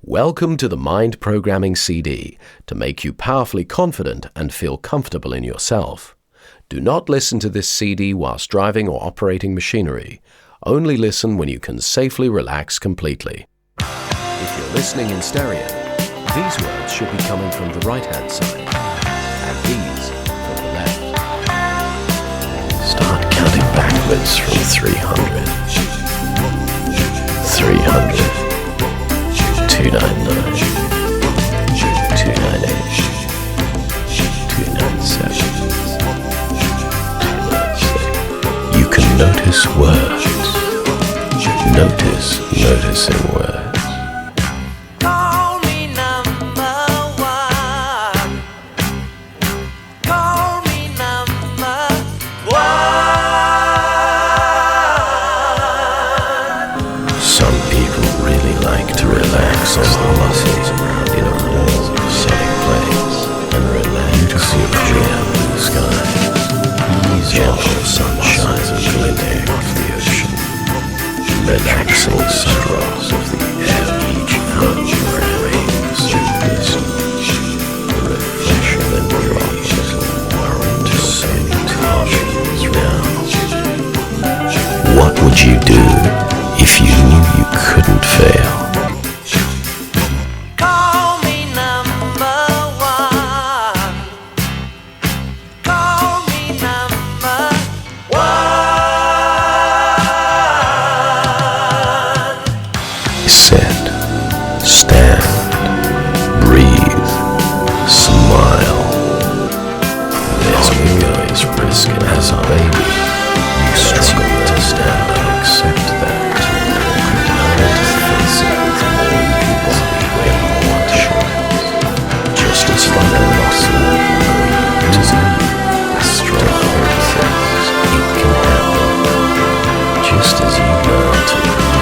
Welcome to the Mind Programming CD, to make you powerfully confident and feel comfortable in yourself. Do not listen to this CD whilst driving or operating machinery. Only listen when you can safely relax completely. If you're listening in stereo, these words should be coming from the right-hand side, and these from the left. Start counting backwards from 300. 300. 299, 298, 297, 296. You can notice words. Noticing words. Call me number one. Call me number one. Some people really like to relax on the muscles around in a warm, sunny place and relax to clear blue skies, gentle sunshine glinting off the ocean, relaxing straws of the air each hundred rains listen, refreshing and drops warrant salutations now. What would you do if you knew you couldn't fail? Call me number one. Call me number one. Sit, stand, breathe, smile. This window is risky as a baby. You struggle to stand and accept that. Just as like a muscle, it is in you, as strong as it can happen. Just as you learn to read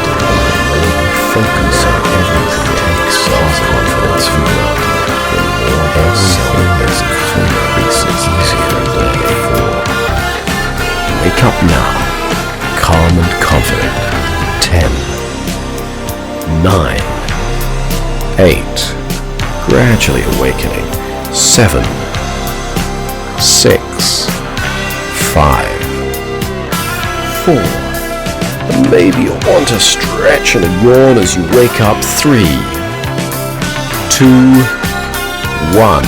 and focus on everything takes self-confidence for granted, the more self-discipline increases easier than before. Wake up now, calm and confident. 10, 9, 8, gradually awakening. 7, 6, 5, 4, and maybe you'll want to stretch and a yawn as you wake up. 3, 2, 1.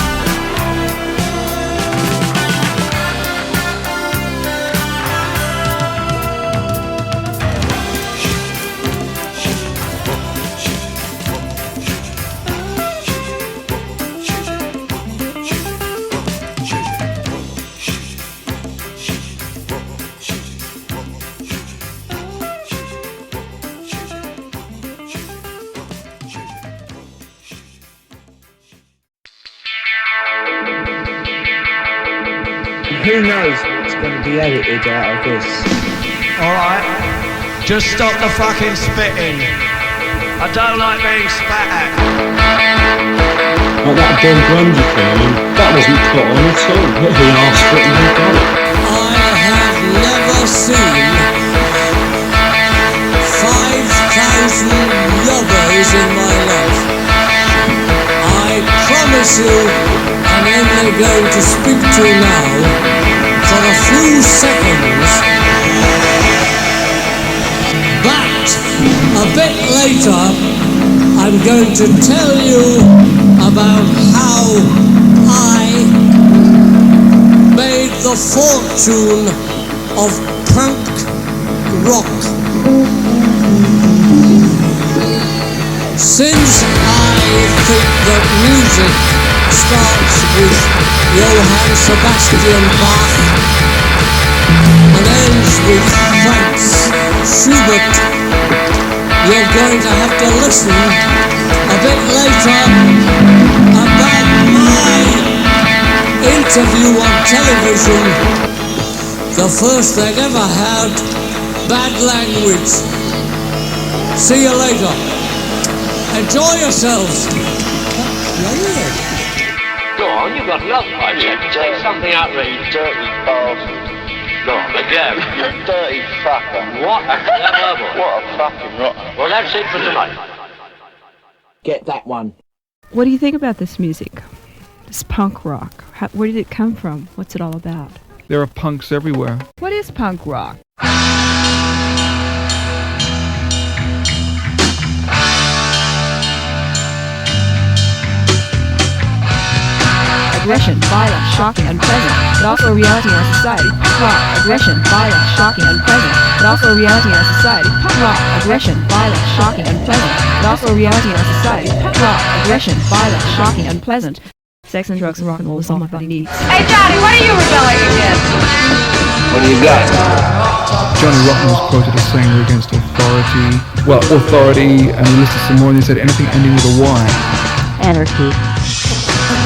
Who knows what's going to be edited out of this? Alright, just stop the fucking spitting. I don't like being spat at. Like that Bill Grundy thing, that wasn't put on at all. He asked for it and he got it. I have never seen 5,000 Yobbos in my life. I promise you, I'm only going to speak to you now for a few seconds, but a bit later I'm going to tell you about how I made the fortune of punk rock. Since I think that music starts with Johann Sebastian Bach and ends with Franz Schubert, you're going to have to listen a bit later about my interview on television, the first they'd ever had, bad language. See you later. Enjoy yourselves. Go on, you've got love pipes. Take something out of it, you dirty bastard. Go on, again. You dirty fucker. What? What a fucking rotter. Well, that's it for tonight. Get that one. What do you think about this music? This punk rock? Where did it come from? What's it all about? There are punks everywhere. What is punk rock? Aggression, violent, shocking, unpleasant, but also a reality in our society. Punk rock. Aggression, violent, shocking, unpleasant, but also a reality in our society. Punk rock. Aggression, violent, shocking, unpleasant, but also a reality in our society. Punk rock. Aggression, violent, shocking, unpleasant. Sex and drugs and rock and roll is all my body needs. Hey Johnny, what are you rebelling against? What do you got? Johnny Rotten was quoted as saying they're against authority. Well, authority, and he listed some more, and he said anything ending with a Y. Anarchy.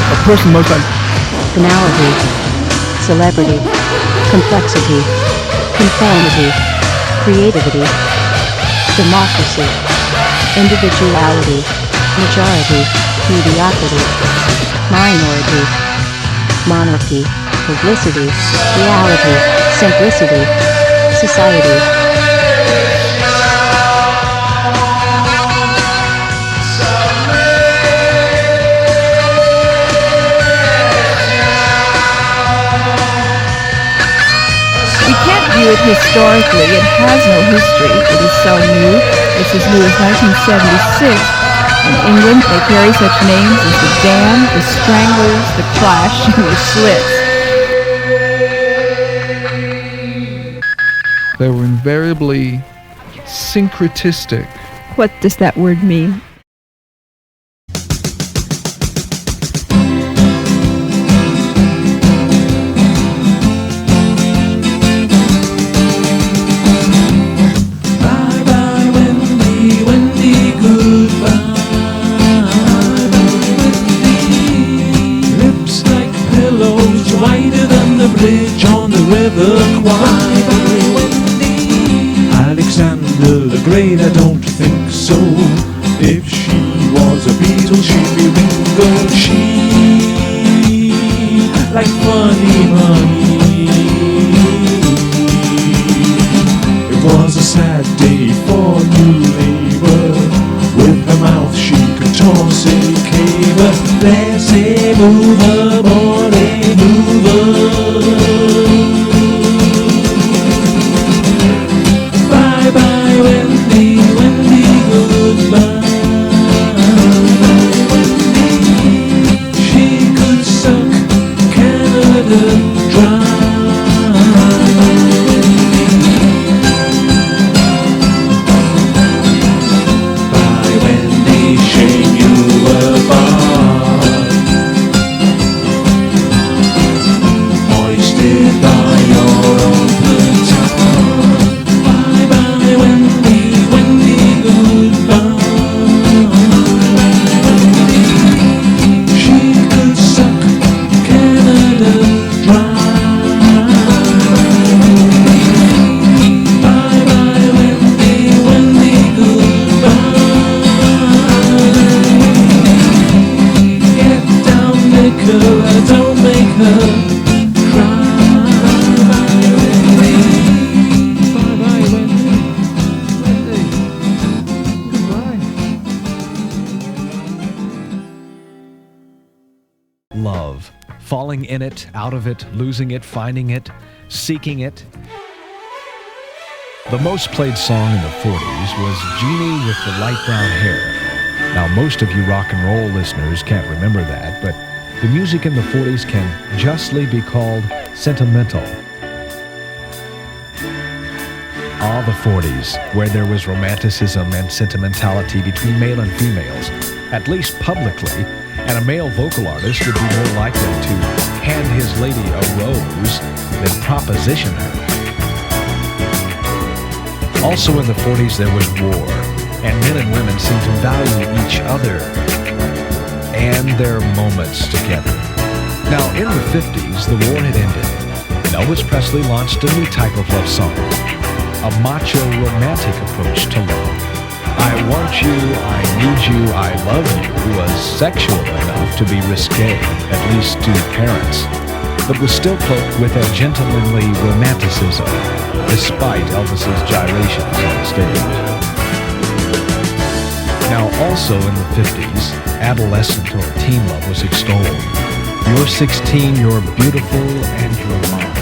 A person most like Finality. Celebrity. Complexity. Conformity. Creativity. Democracy. Individuality. Majority. Mediocrity. Minority. Monarchy. Publicity. Reality. Simplicity. Society. View it historically. It has no history. It is so new. It's as new as 1976. In England, they carry such names as the Damned, the Stranglers, the Clash, and the Slits. they were invariably syncretistic. What does that word mean? Bridge on the river Kwai. Alexander the Great, I don't think so. If she was a Beatle, she'd be Ringo. She like funny money. It was a sad day for New Labour. With her mouth she could toss a caber. Laissez-vous the morning mover. Bye bye Wendy, Wendy goodbye. Wendy, she could suck Canada dry. Bye Wendy, shame you were barred. Hoisted by your own petard. Bye bye Wendy, Wendy goodbye. She could suck Canada dry. Bye bye Wendy, Wendy goodbye. Get down, liquor, don't make her. Love. Falling in it, out of it, losing it, finding it, seeking it. The most played song in the 40s was Jeannie with the Light Brown Hair. Now, most of you rock and roll listeners can't remember that, but the music in the 40s can justly be called sentimental. Ah, the 40s, where there was romanticism and sentimentality between male and females, at least publicly, and a male vocal artist would be more likely to hand his lady a rose than proposition her. Also in the 40s there was war, and men and women seemed to value each other and their moments together. Now in the 50s, the war had ended, and Elvis Presley launched a new type of love song, a macho romantic approach to love. I want you, I need you, I love you was sexual enough to be risque, at least to parents, but was still cloaked with a gentlemanly romanticism, despite Elvis's gyrations on stage. Now, Also in the 50s, adolescent or teen love was extolled. You're 16, you're beautiful, and you're mine.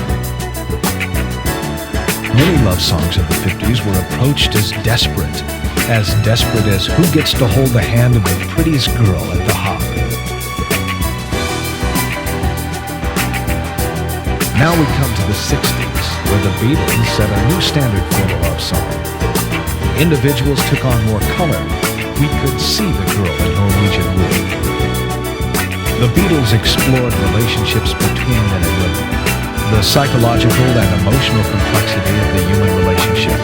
Many love songs of the 50s were approached as desperate as who gets to hold the hand of the prettiest girl at the hop. Now we come to the 60s, where the Beatles set a new standard for the love song. Individuals took on more color. We could see the girl in Norwegian Wood. The Beatles explored relationships between men and women, the psychological and emotional complexity of the human relationship.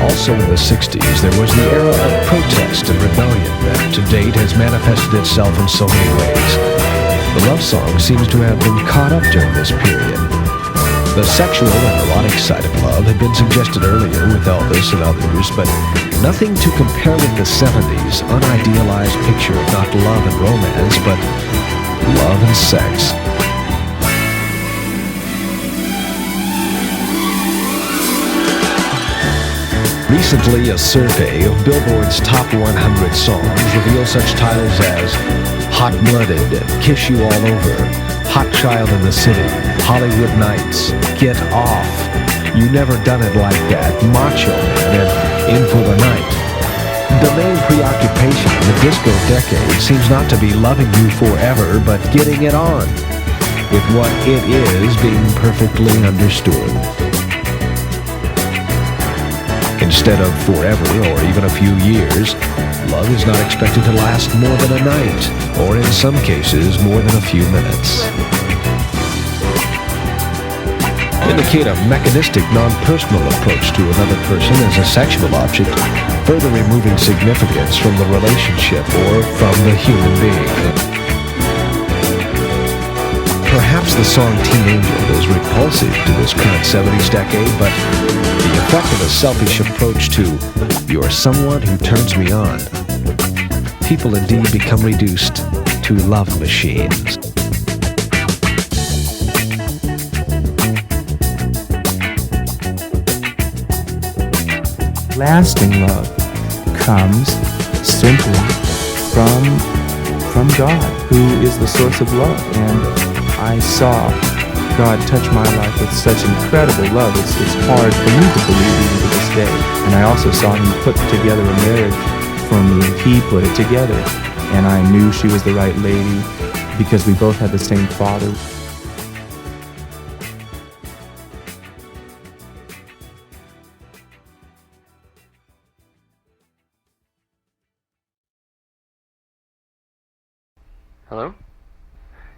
Also in the 60s, there was the era of protest and rebellion that to date has manifested itself in so many ways. The love song seems to have been caught up during this period. The sexual and erotic side of love had been suggested earlier with Elvis and others, but nothing to compare with the 70s' unidealized picture of not love and romance, but love and sex. Recently, a survey of Billboard's top 100 songs revealed such titles as Hot-Blooded, Kiss You All Over, Hot Child in the City, Hollywood Nights, Get Off, You Never Done It Like That, Macho Man, and In for the Night. The main preoccupation in the disco decade seems not to be loving you forever, but getting it on, with what it is being perfectly understood. Instead of forever or even a few years, love is not expected to last more than a night, or in some cases, more than a few minutes. Indicate a mechanistic, non-personal approach to another person as a sexual object, further removing significance from the relationship or from the human being. Perhaps the song Teen Angel is repulsive to this current 70s decade, but the effect of a selfish approach to "you're someone who turns me on," people indeed become reduced to love machines. Lasting love comes simply from God, who is the source of love. And I saw God touch my life with such incredible love. It's hard for me to believe even to this day. And I also saw Him put together a marriage for me. He put it together. And I knew she was the right lady because we both had the same father. Hello?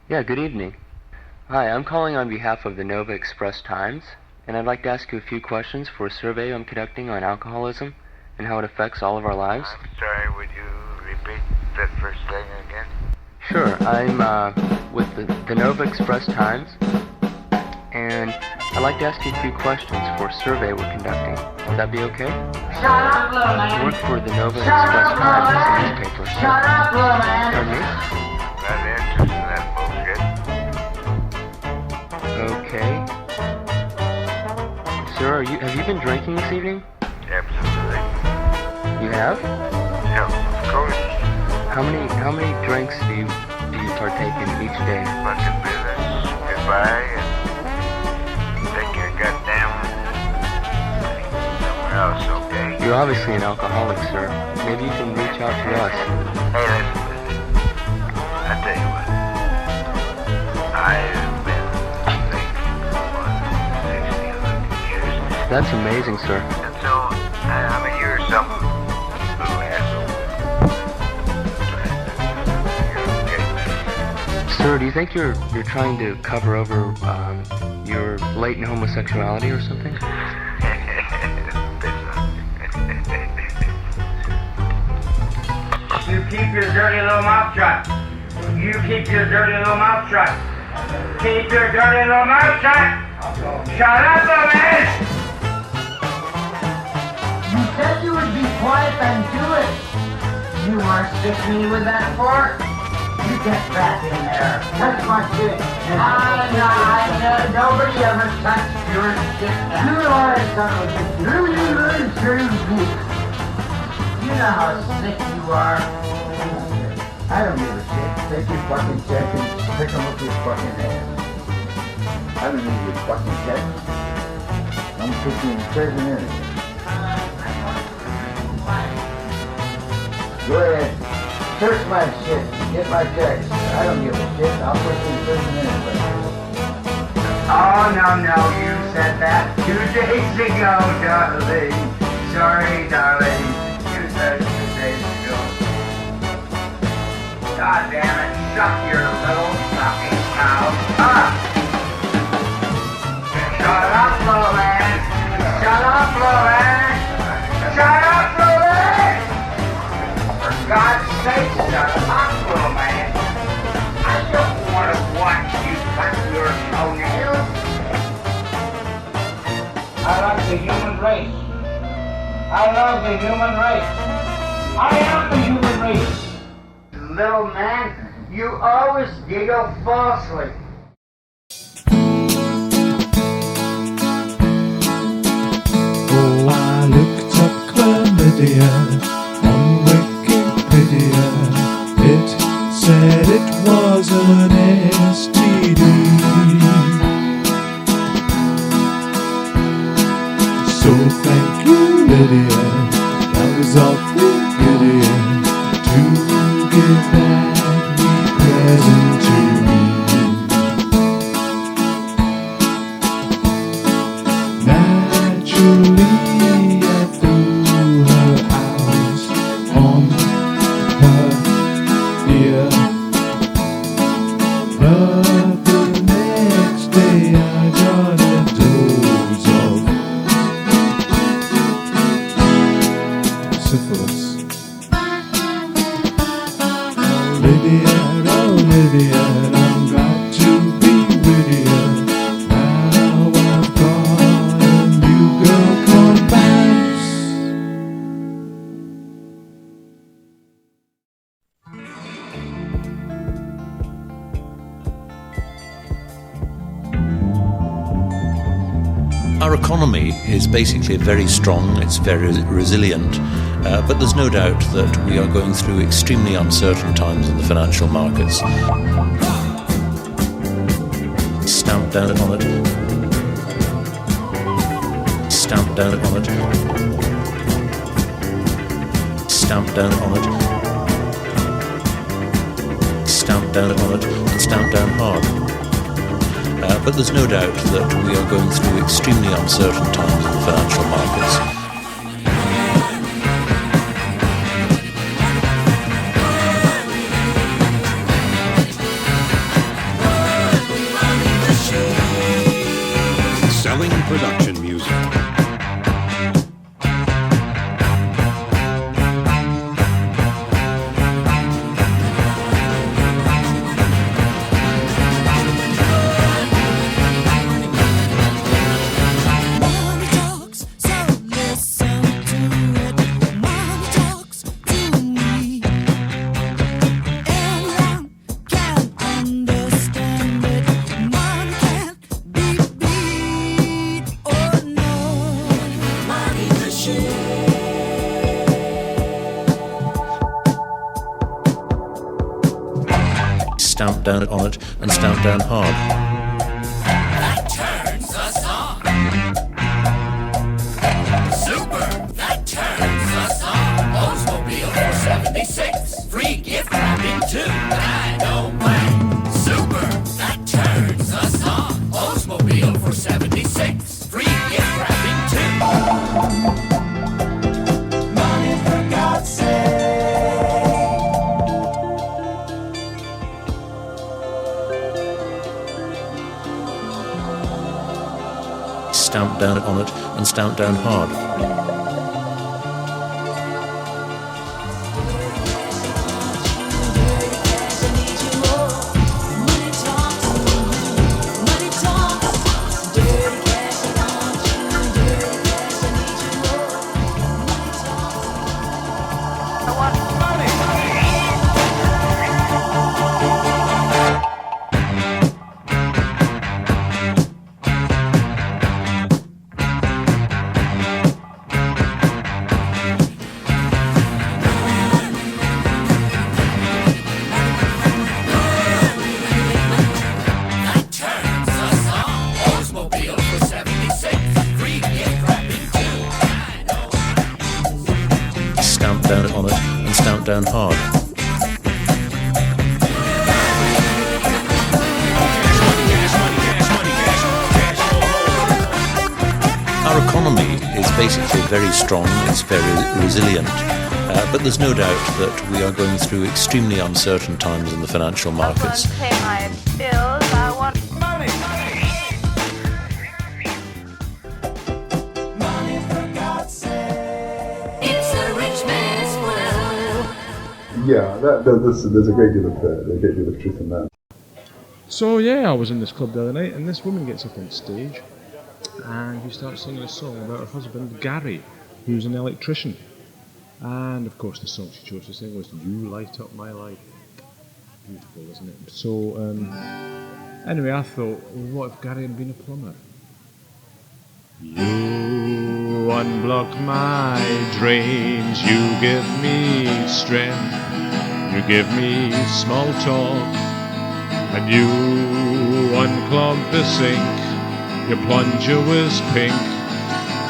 Yeah, good evening. Hi, I'm calling on behalf of the Nova Express Times, and I'd like to ask you a few questions for a survey I'm conducting on alcoholism and how it affects all of our lives. I'm sorry, would you repeat that first thing again? Sure, I'm with the Nova Express Times, and I'd like to ask you a few questions for a survey we're conducting. Would that be okay? Shut up, little man. I work for the Nova Express Times, it's a newspaper. Shut up, little man. Pardon me? Not interested in that bullshit. Okay. Sir, have you been drinking this evening? Absolutely. You have? No, of course. How many drinks do you partake in each day? Fucking business. Goodbye and take your goddamn somewhere else, okay? You're obviously an alcoholic, sir. Maybe you can reach out to us. Hey, listen. I tell you what. I've been thinking for 60 years. That's amazing, sir. And so, I'm a year or something. Little asshole. Sir, do you think you're trying to cover over your latent homosexuality or something? You keep your dirty little mouth shut. You keep your dirty little mouth shut. Keep your dirty little mouth shut. Shut up, little man. You said you would be quiet and do it. You want to stick me with that fork? You get back in there. Touch my shit. Nobody ever touched your shit. You are a son of a bitch. You know how sick you are. I don't give a shit. Take your fucking check and stick them up your fucking ass. I don't need your fucking check. I'm put you in prison anyway. Go ahead. Search my shit. Get my checks. I don't give a shit. I'll put you in prison anyway. Oh, no, you said that 2 days ago, darling. Sorry, darling. You said it 2 days ago. God damn it. Shut your little fucking mouth up. Shut up, little man. Shut up, little man. Shut up, little man. For God's sake, shut up, little man. I don't want to watch you cut your toenails. I like the human race. I love the human race. I am the human race. Little man, you always giggle falsely. Oh, I looked up chlamydia on Wikipedia. It said it was an STD. So thank you, Lydia. That was awfully Lydia to give that wee present to me. Naturally, I threw her out on her ear. But the next day I got a dose of syphilis. Lydia, I'm glad to be with you. Now I've got a new girl called Bounce. Our economy is basically very strong, it's very resilient, but there's no doubt that we are going through extremely uncertain times in the financial markets. Stamp down on it. Stamp down on it. Stamp down on it. Stamp down on it, and stamp down hard. But there's no doubt that we are going through extremely uncertain times in the financial markets. Selling production music. Stamp down on it and stamp down hard. That turns us on. Super, that turns us on. Oldsmobile for 76. Free gift wrapping too. I don't mind. Super, that turns us on. Oldsmobile for 76. Free gift wrapping too. Money for God's sake. Stamp down on it and stamp down hard. down hard. Our economy is basically very strong, it's very resilient, but there's no doubt that we are going through extremely uncertain times in the financial markets. Pay my bills. I want money. Money for God's sake. It's a rich man's world. Yeah, there's a great deal of truth in that. So yeah, I was in this club the other night, and this woman gets up on stage, and she starts singing a song about her husband Gary, who's an electrician. And of course, the song she chose to sing was "You Light Up My Life." Beautiful, isn't it? So anyway, I thought, what if Gary had been a plumber? You unblock my drains, you give me strength, you give me small talk, and you unclog the sink. Your plunger was pink,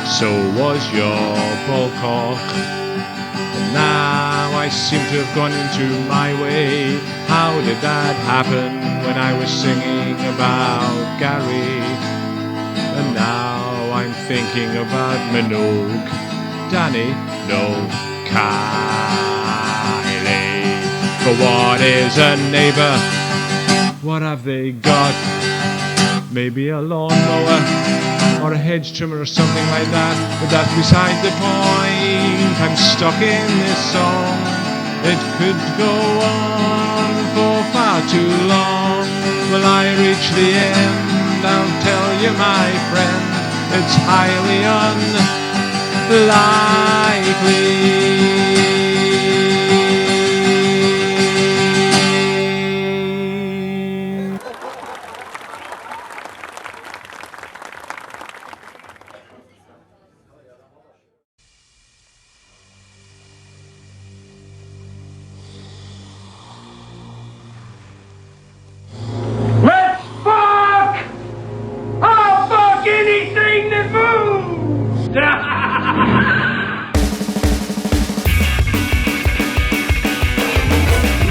so was your ballcock. And now I seem to have gone into my way. How did that happen when I was singing about Gary? And now I'm thinking about Minogue, Danny, no, Kylie. But what is a neighbour? What have they got? Maybe a lawnmower or a hedge trimmer or something like that, but that's beside the point. I'm stuck in this song. It could go on for far too long. Will I reach the end? I'll tell you, my friend, it's highly unlikely.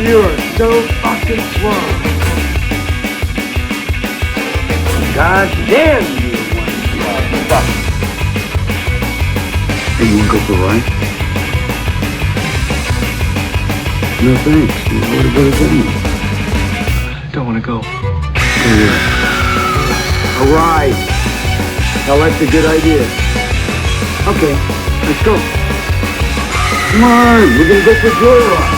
You're so fucking swole. God damn you, fuck. Hey, you wanna go for a ride? No thanks. What does that mean? Don't want to go. Go where? A ride. Now that's a good idea. Okay, let's go. Come on, we're gonna go for a joyride.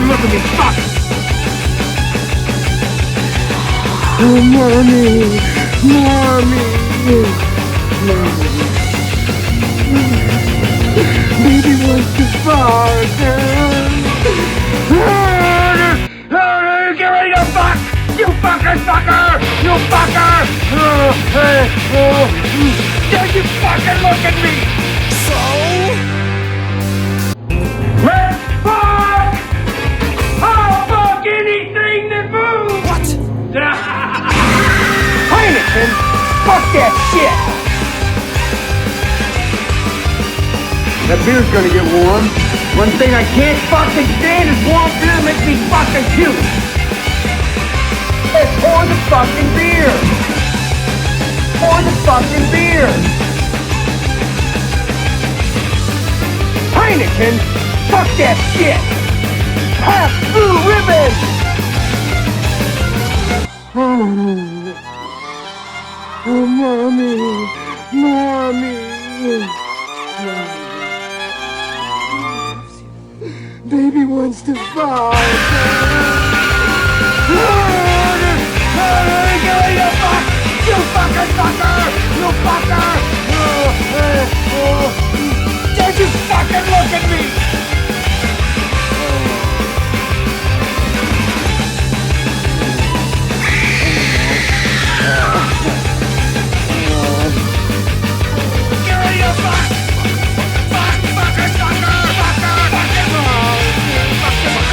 Look at me, fuck! Oh, mommy! Mommy! Baby wants to fuck! Get ready to fuck! You fucker, sucker! You fucker! Don't you fucking look at me! So? Let's fuck! I'll fuck anything that moves! What? Heineken! Fuck that shit! That beer's gonna get warm. One thing I can't fucking stand is warm beer makes me fucking puke. Let's pour the fucking beer! Pour the fucking beer! Heineken! Fuck that shit! Half blue ribbon! Oh, mommy! Mommy! Baby wants to fuck! You fucker, fucker! You fucker! Don't you fucking look at me! Get ready to fuck! Fuck, fucker, fucker! Fucker! Fucking fuck!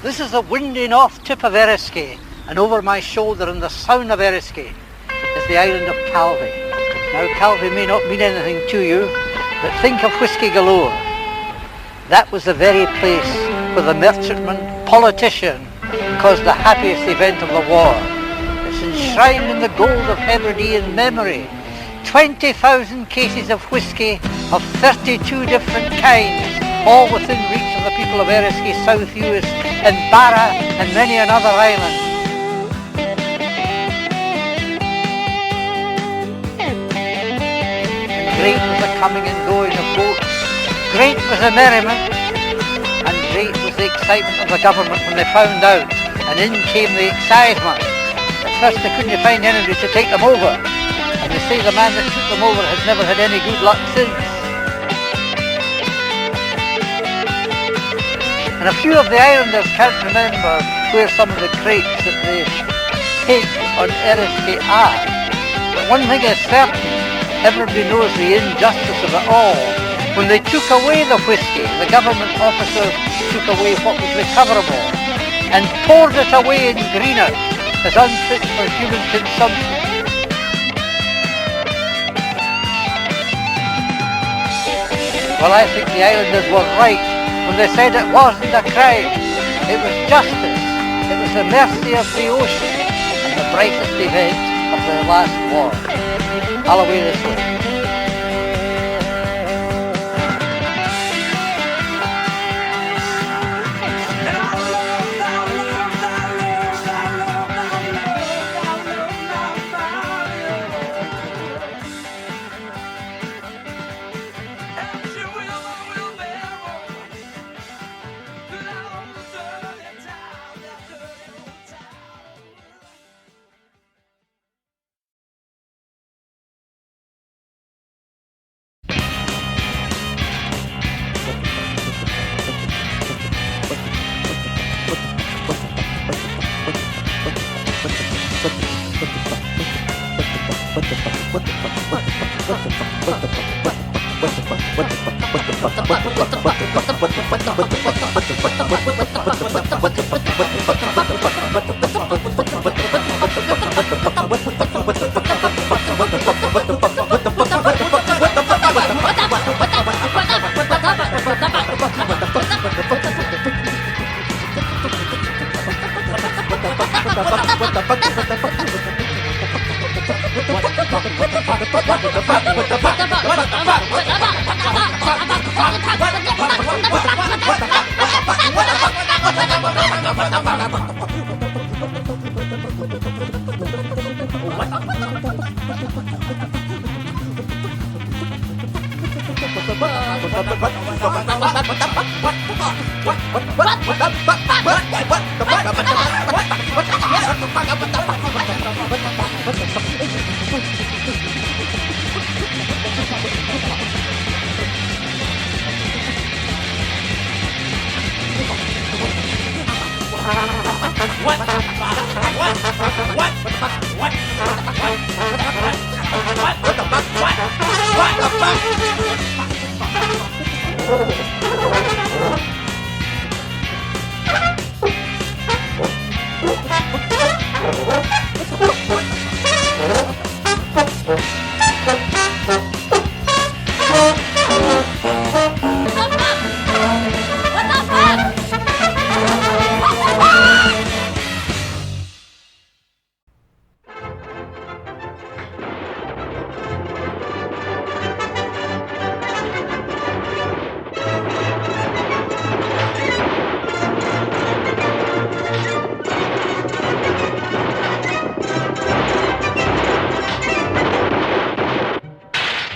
This is the windy north tip of Eriskay, and over my shoulder in the sound of Eriskay is the island of Calvi. Now Calvi may not mean anything to you, but think of Whisky Galore. That was the very place where the merchantman, politician, caused the happiest event of the war. It's enshrined in the gold of Hebridean memory. 20,000 cases of whisky of 32 different kinds, all within reach of the people of Eriskay, South Uist, and Barra, and many another island. And great was the coming and going of boats, great was the merriment, and great was the excitement of the government when they found out, and in came the excisemen. At first they couldn't find anybody to take them over, and they say the man that took them over has never had any good luck since. And a few of the islanders can't remember where some of the crates that they hid on Eriskay are. But one thing is certain, everybody knows the injustice of it all. When they took away the whisky, the government officers took away what was recoverable and poured it away in Greenock as unfit for human consumption. Well, I think the islanders were right when they said it wasn't a crime. It was justice. It was the mercy of the ocean and the brightest event of the last war. All away this way.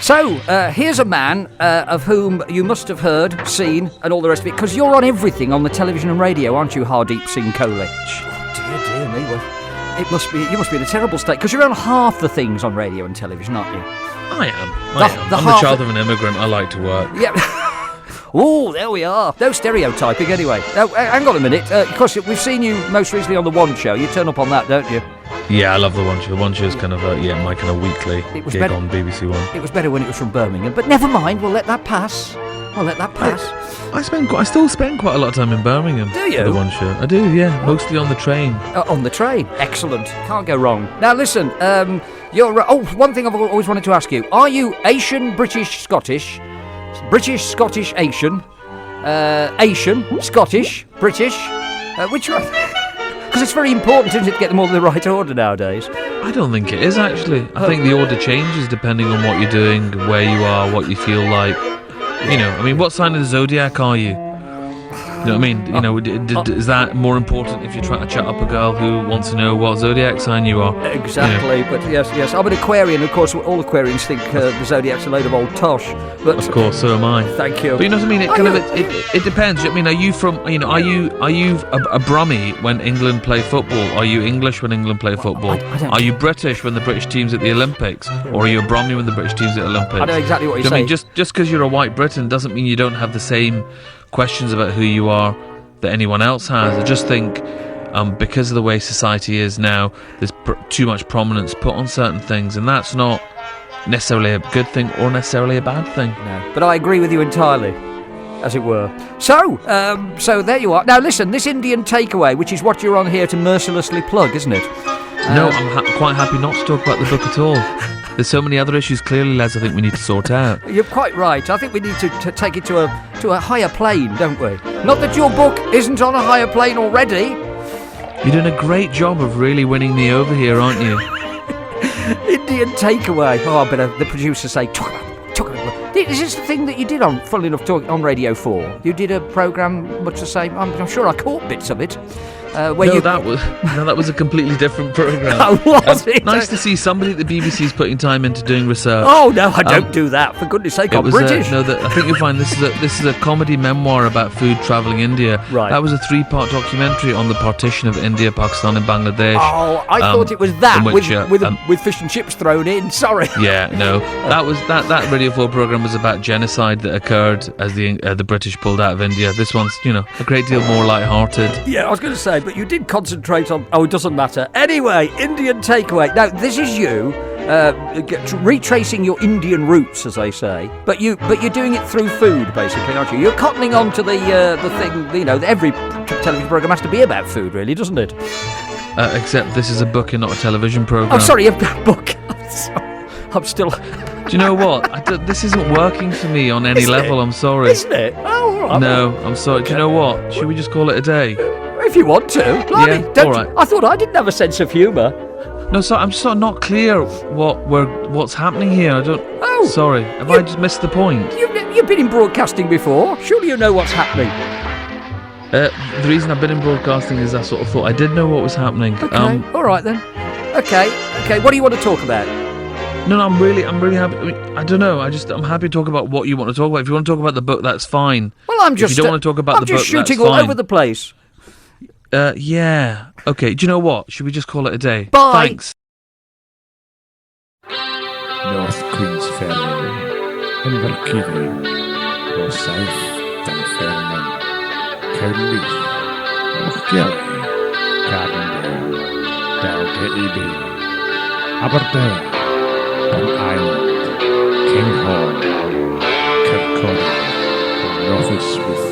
So, here's a man of whom you must have heard, seen, and all the rest of it, because you're on everything on the television and radio, aren't you, Hardeep Singh Kohli? Oh, dear me, well, you must be in a terrible state, because you're on half the things on radio and television, aren't you? I am. I'm the child of an immigrant. I like to work. Yeah. Oh, there we are. No stereotyping, anyway. Now, hang on a minute, because we've seen you most recently on The One Show. You turn up on that, don't you? Yeah, I love The One Show. The One Show is kind of my kind of weekly gig on BBC One. It was better when it was from Birmingham, but never mind, we'll let that pass. I'll let that pass. I still spend quite a lot of time in Birmingham. Do you? For the one show. I do, yeah. Mostly on the train. On the train. Excellent. Can't go wrong. Now listen, you're... one thing I've always wanted to ask you. Are you Asian, British, Scottish? British, Scottish, Asian? Asian, Scottish, British? Which one? Because it's very important, isn't it, to get them all in the right order nowadays? I don't think it is, actually. I think the order changes depending on what you're doing, where you are, what you feel like. You know, I mean, what sign of the zodiac are you? You know what I mean? You know, is that more important if you're trying to chat up a girl who wants to know what zodiac sign you are? Exactly, you know? But yes. I'm an Aquarian, of course. All Aquarians think the zodiac's a load of old tosh. But of course, so am I. Thank you. But you know what I mean? It depends. I mean, are you from? You know, are you a Brummie when England play football? Are you English when England play football? Are you British when the British team's at the Olympics, or are you a Brummie when the British team's at the Olympics? I know exactly what you're saying. I mean, just because you're a white Briton doesn't mean you don't have the same questions about who you are that anyone else has. I just think because of the way society is now, there's too much prominence put on certain things, and that's not necessarily a good thing or necessarily a bad thing. No, but I agree with you entirely, as it were. So there you are. Now listen, this Indian takeaway, which is what you're on here to mercilessly plug, isn't it? No, I'm quite happy not to talk about the book at all. There's so many other issues, clearly, Les, I think we need to sort out. You're quite right. I think we need to take it to a higher plane, don't we? Not that your book isn't on a higher plane already. You're doing a great job of really winning me over here, aren't you? Indian takeaway. Oh, I better the producer say, talk about. Is this the thing that you did on, funnily enough, on Radio 4? You did a programme much the same. I'm sure I caught bits of it. That was a completely different programme. Oh, was it? Nice to see somebody at the BBC's putting time into doing research. Oh no, I don't do that. For goodness' sake, I'm British. I think you'll find this is a comedy memoir about food travelling India. Right. That was a 3-part documentary on the partition of India, Pakistan, and Bangladesh. Oh, I thought it was that with fish and chips thrown in. Sorry. Yeah, no, that Radio 4 programme was about genocide that occurred as the British pulled out of India. This one's, a great deal more light-hearted. Yeah, I was going to say, but you did concentrate on... Oh, it doesn't matter. Anyway, Indian takeaway. Now, this is you retracing your Indian roots, as they say, but you're doing it through food, basically, aren't you? You're cottoning on to the thing, every television programme has to be about food, really, doesn't it? Except this is a book and not a television programme. Oh, sorry, a book. I'm still... Do you know what? This isn't working for me on any level, I'm sorry. Isn't it? Oh, all right. No, I'm sorry. Okay. Do you know what? Should we just call it a day? If you want to. Blimey, yeah, all right. I thought I didn't have a sense of humour. No, so I'm just sort of not clear what's happening here. I don't... Oh. Sorry. Have I just missed the point? You've been in broadcasting before. Surely you know what's happening. The reason I've been in broadcasting is I sort of thought I did know what was happening. Okay, all right then. Okay, what do you want to talk about? No, I'm really happy. I mean, I don't know. I'm happy to talk about what you want to talk about. If you want to talk about the book, that's fine. Well, if you don't want to talk about the book, that's fine. I'm just shooting all over the place. Yeah. Okay, do you know what? Should we just call it a day? Bye. Thanks. North Queens Ferry, Inverkeithing, or South Dunfermline, Cowdenbeath, Lochgelly, Cardendale, Dalgety Bay, Aberdeen, Dun Island, Kinghorn, Kirkconnell, and Rothes with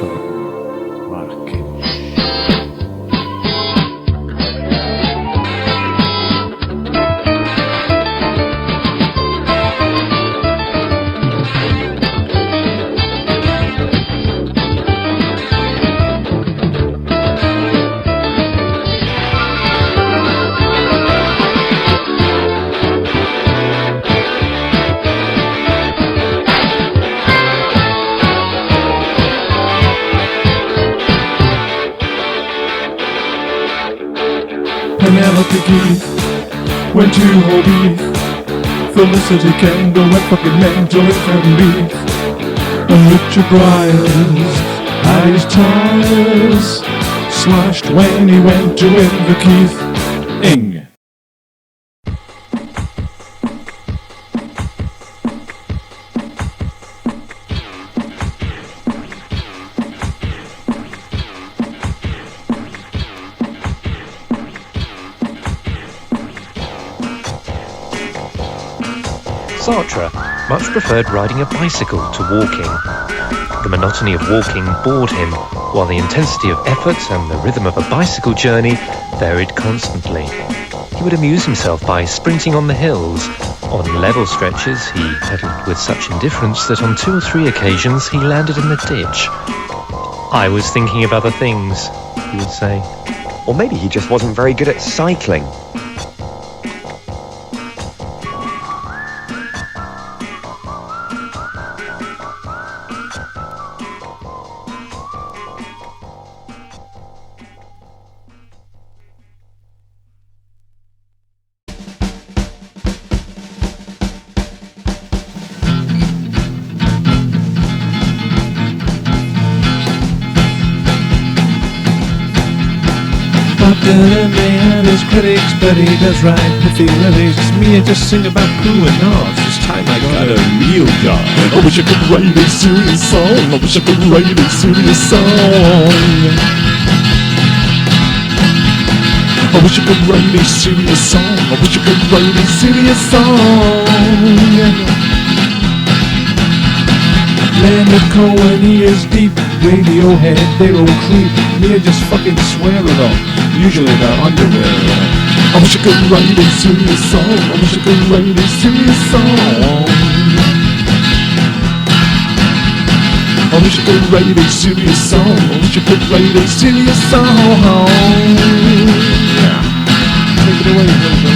Larkin. Penelope Keith went to Holbeath. Felicity Kendall went fucking mental in Cowdenbeath. And Richard Bryars had his tires slashed when he went to Inverkeithing. Sartre much preferred riding a bicycle to walking. The monotony of walking bored him, while the intensity of effort and the rhythm of a bicycle journey varied constantly. He would amuse himself by sprinting on the hills. On level stretches, he pedalled with such indifference that on 2 or 3 occasions he landed in the ditch. "I was thinking of other things," he would say. Or maybe he just wasn't very good at cycling. Dylan may have his critics, but he does write the theories. It's me, I just sing about poo and knobs. This time I got a real job. I wish I could write a serious song. I wish I could write a serious song. I wish I could write a serious song. I wish I could write a serious song. Leonard Cohen, he is deep. Radiohead, they don't creep. Me, I just fucking swear it all. Usually they're underwear. I wish I could write a serious song. I wish I could write a serious song. I wish I could write a serious song. I wish I could write a serious song. Yeah. Take it away, brother.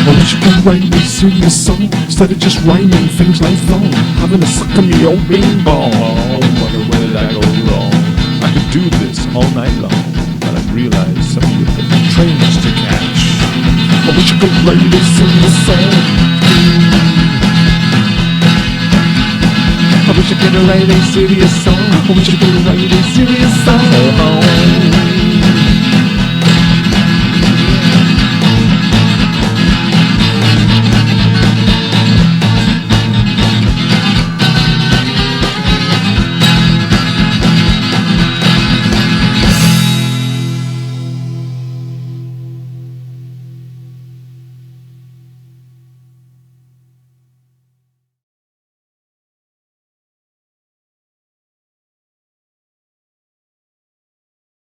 I wish I could write a serious song instead of just rhyming things like thong. Having a suck on me old bing bong. Wonder where did I go wrong? I could do this all night long, but I realized some of you have trains to catch. I wish I could write a serious song. I wish I could write a serious song. I wish I could